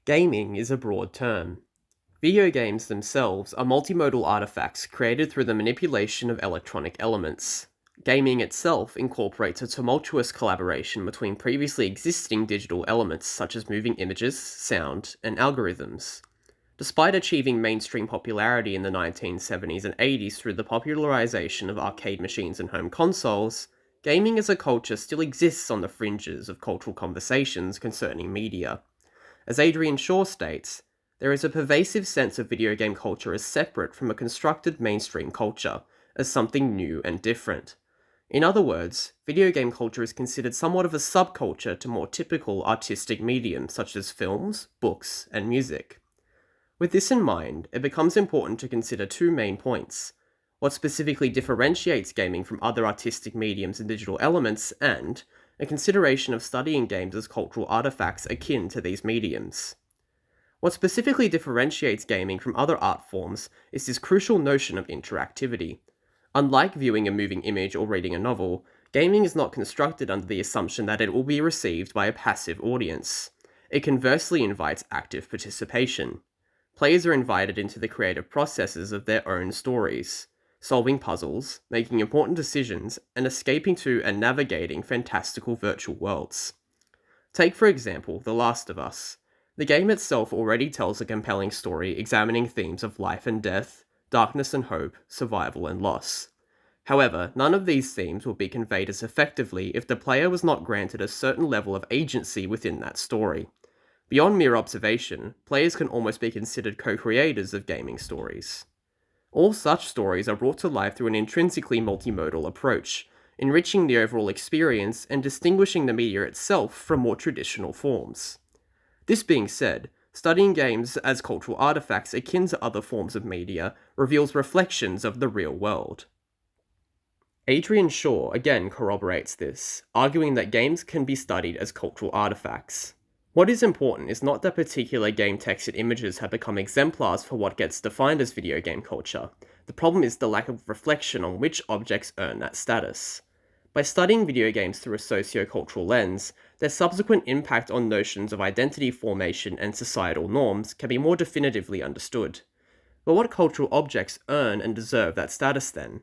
Gaming is a broad term. Video games themselves are multimodal artifacts created through the manipulation of electronic elements. Gaming itself incorporates a tumultuous collaboration between previously existing digital elements such as moving images, sound, and algorithms. Despite achieving mainstream popularity in the 1970s and 80s through the popularization of arcade machines and home consoles, gaming as a culture still exists on the fringes of cultural conversations concerning media. As Adrian Shaw states, there is a pervasive sense of video game culture as separate from a constructed mainstream culture, as something new and different. In other words, video game culture is considered somewhat of a subculture to more typical artistic mediums such as films, books, and music. With this in mind, it becomes important to consider two main points: what specifically differentiates gaming from other artistic mediums and digital elements, and a consideration of studying games as cultural artifacts akin to these mediums. What specifically differentiates gaming from other art forms is this crucial notion of interactivity. Unlike viewing a moving image or reading a novel, gaming is not constructed under the assumption that it will be received by a passive audience. It conversely invites active participation. Players are invited into the creative processes of their own stories, solving puzzles, making important decisions, and escaping to and navigating fantastical virtual worlds. Take, for example, The Last of Us. The game itself already tells a compelling story examining themes of life and death, darkness and hope, survival and loss. However, none of these themes will be conveyed as effectively if the player was not granted a certain level of agency within that story. Beyond mere observation, players can almost be considered co-creators of gaming stories. All such stories are brought to life through an intrinsically multimodal approach, enriching the overall experience and distinguishing the media itself from more traditional forms. This being said, studying games as cultural artifacts akin to other forms of media reveals reflections of the real world. Adrian Shaw again corroborates this, arguing that games can be studied as cultural artifacts. What is important is not that particular game text and images have become exemplars for what gets defined as video game culture. The problem is the lack of reflection on which objects earn that status. By studying video games through a socio-cultural lens, their subsequent impact on notions of identity formation and societal norms can be more definitively understood. But what cultural objects earn and deserve that status then?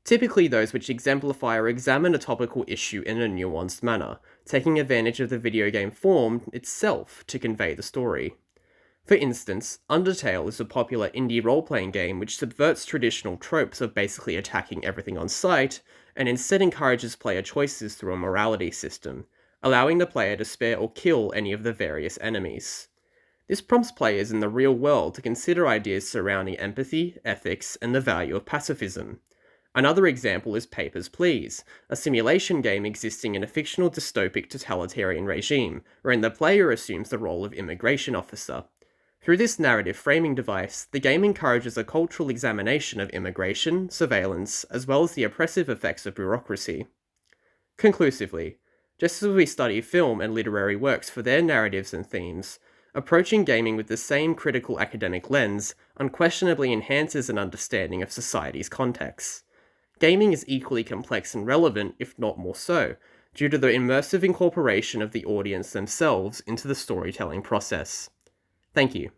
Typically those which exemplify or examine a topical issue in a nuanced manner, taking advantage of the video game form itself to convey the story. For instance, Undertale is a popular indie role-playing game which subverts traditional tropes of basically attacking everything on sight, and instead encourages player choices through a morality system, allowing the player to spare or kill any of the various enemies. This prompts players in the real world to consider ideas surrounding empathy, ethics, and the value of pacifism. Another example is Papers, Please, a simulation game existing in a fictional dystopic totalitarian regime, wherein the player assumes the role of immigration officer. Through this narrative framing device, the game encourages a cultural examination of immigration, surveillance, as well as the oppressive effects of bureaucracy. Conclusively, just as we study film and literary works for their narratives and themes, approaching gaming with the same critical academic lens unquestionably enhances an understanding of society's contexts. Gaming is equally complex and relevant, if not more so, due to the immersive incorporation of the audience themselves into the storytelling process. Thank you.